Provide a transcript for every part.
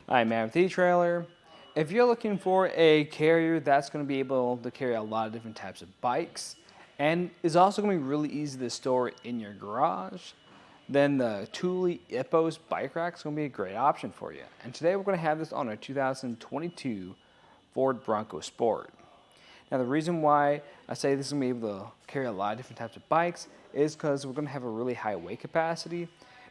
I'm Matt with eTrailer. If you're looking for a carrier that's going to be able to carry a lot of different types of bikes and is also going to be really easy to store in your garage, then the Thule Epos bike rack is going to be a great option for you. And today we're going to have this on our 2022 Ford Bronco Sport. Now the reason why I say this is going to be able to carry a lot of different types of bikes is because we're going to have a really high weight capacity.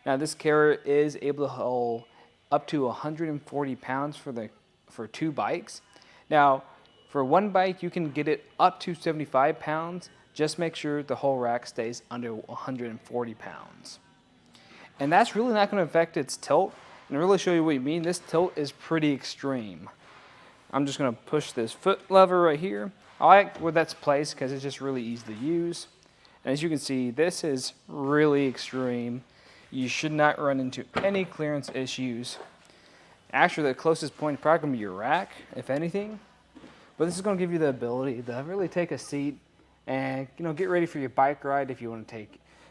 Now this carrier is able to hold up to 140 pounds for two bikes. Now for one bike you can get it up to 75 pounds. Just make sure the whole rack stays under 140 pounds. And that's really not going to affect its tilt. And to really show you what you mean, this tilt is pretty extreme. I'm just going to push this foot lever right here. I like where that's placed because it's just really easy to use. And as you can see, this is really extreme. You should not run into any clearance issues. Actually, the closest point is probably going to be your rack, if anything. But this is going to give you the ability to really take a seat and get ready for your bike ride if you want to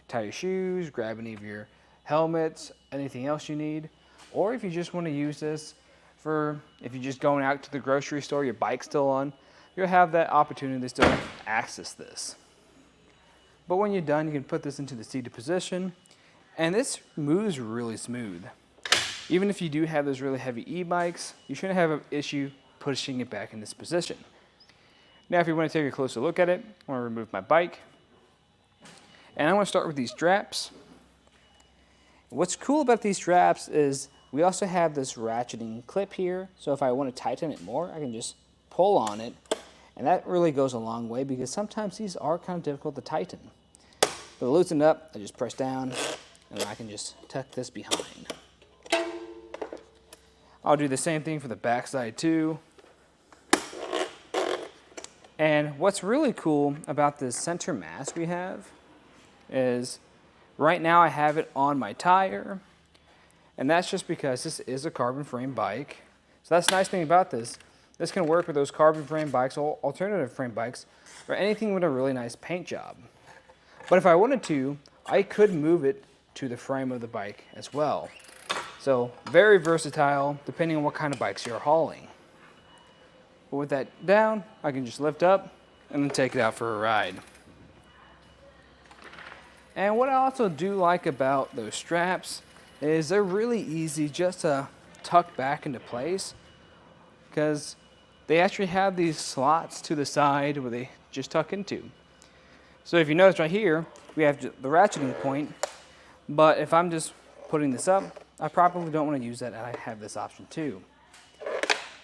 tie your shoes, grab any of your helmets, anything else you need. Or if you just want to use this for if you're just going out to the grocery store, your bike's still on, you'll have that opportunity to still access this. But when you're done, you can put this into the seated position. And this moves really smooth. Even if you do have those really heavy e-bikes, you shouldn't have an issue pushing it back in this position. Now, if you want to take a closer look at it, I want to remove my bike. And I want to start with these straps. What's cool about these straps is we also have this ratcheting clip here. So if I want to tighten it more, I can just pull on it. And that really goes a long way because sometimes these are kind of difficult to tighten. But to loosen it up, I just press down. And I can just tuck this behind. I'll do the same thing for the back side too. And what's really cool about this center mass we have is right now I have it on my tire. And that's just because this is a carbon frame bike. So that's the nice thing about this. This can work with those carbon frame bikes or alternative frame bikes or anything with a really nice paint job. But if I wanted to, I could move it to the frame of the bike as well. So very versatile depending on what kind of bikes you're hauling. But with that down, I can just lift up and then take it out for a ride. And what I also do like about those straps is they're really easy just to tuck back into place because they actually have these slots to the side where they just tuck into. So if you notice right here, we have the ratcheting point. But if I'm just putting this up, I probably don't want to use that, and I have this option too.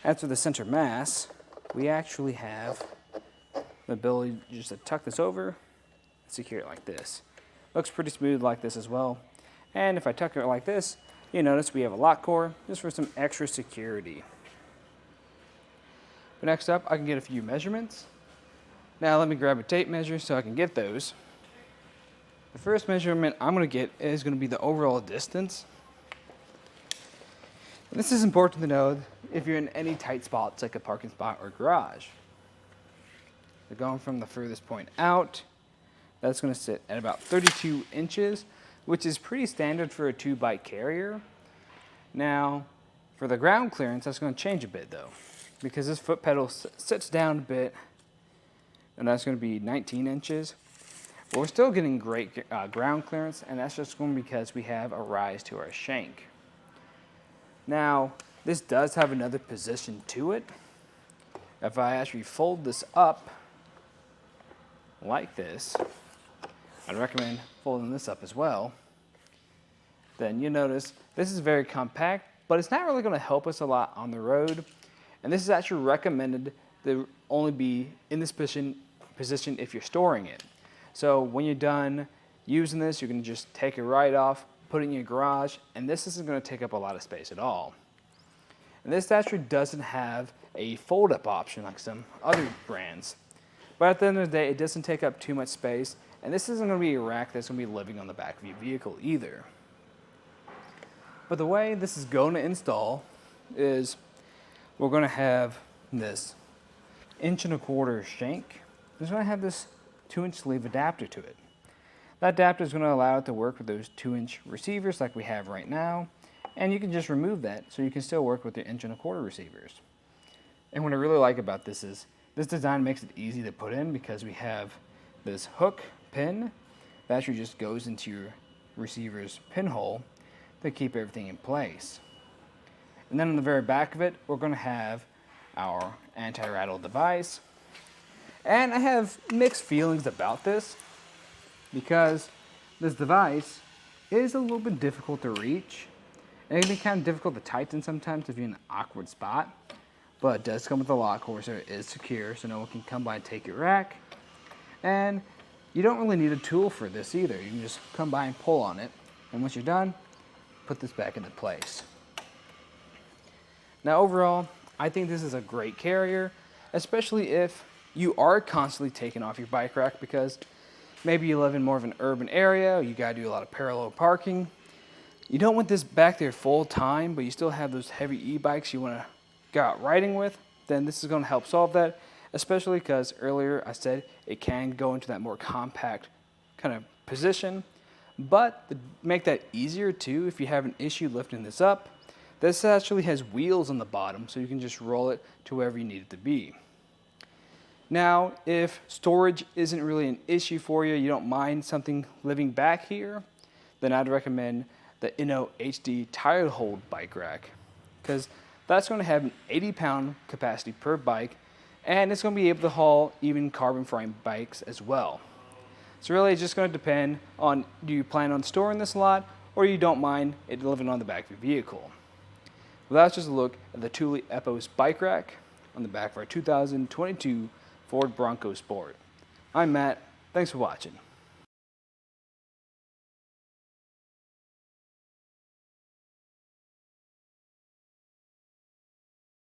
As for the center mass, we actually have the ability just to tuck this over and secure it like this. Looks pretty smooth like this as well. And if I tuck it like this, you notice we have a lock core just for some extra security. But next up, I can get a few measurements. Now let me grab a tape measure so I can get those. The first measurement I'm going to get is going to be the overall distance. This is important to know if you're in any tight spots like a parking spot or garage. So going from the furthest point out, that's going to sit at about 32 inches, which is pretty standard for a 2-bike carrier. Now, for the ground clearance, that's going to change a bit though, because this foot pedal sits down a bit, and that's going to be 19 inches. But we're still getting great ground clearance, and that's just going because we have a rise to our shank. Now, this does have another position to it. If I actually fold this up like this, I'd recommend folding this up as well. Then you notice this is very compact, but it's not really going to help us a lot on the road. And this is actually recommended to only be in this position if you're storing it. So when you're done using this, you can just take it right off, put it in your garage, and this isn't going to take up a lot of space at all. And this actually doesn't have a fold-up option like some other brands. But at the end of the day, it doesn't take up too much space, and this isn't going to be a rack that's going to be living on the back of your vehicle either. But the way this is going to install is we're going to have this 1.25 inch shank. It's going to have this 2-inch sleeve adapter to it. That adapter is going to allow it to work with those 2-inch receivers like we have right now, and you can just remove that so you can still work with your inch and a quarter receivers. And what I really like about this is this design makes it easy to put in because we have this hook pin that actually just goes into your receiver's pinhole to keep everything in place. And then on the very back of it, we're going to have our anti-rattle device. And I have mixed feelings about this because this device is a little bit difficult to reach. And it can be kind of difficult to tighten sometimes if you're in an awkward spot. But it does come with a lock cord, so it is secure, so no one can come by and take your rack. And you don't really need a tool for this either. You can just come by and pull on it. And once you're done, put this back into place. Now overall, I think this is a great carrier, especially if you are constantly taking off your bike rack because maybe you live in more of an urban area, or you gotta do a lot of parallel parking. You don't want this back there full time, but you still have those heavy e-bikes you wanna go out riding with, then this is gonna help solve that, especially because earlier I said it can go into that more compact kind of position. But to make that easier too, if you have an issue lifting this up, this actually has wheels on the bottom, so you can just roll it to wherever you need it to be. Now, if storage isn't really an issue for you, you don't mind something living back here, then I'd recommend the Inno HD Tire Hold Bike Rack, because that's going to have an 80-pound capacity per bike, and it's going to be able to haul even carbon frame bikes as well. So really, it's just going to depend on, do you plan on storing this a lot, or you don't mind it living on the back of your vehicle. Well, that's just a look at the Thule Epos bike rack on the back of our 2022 Ford Bronco Sport. I'm Matt. Thanks for watching.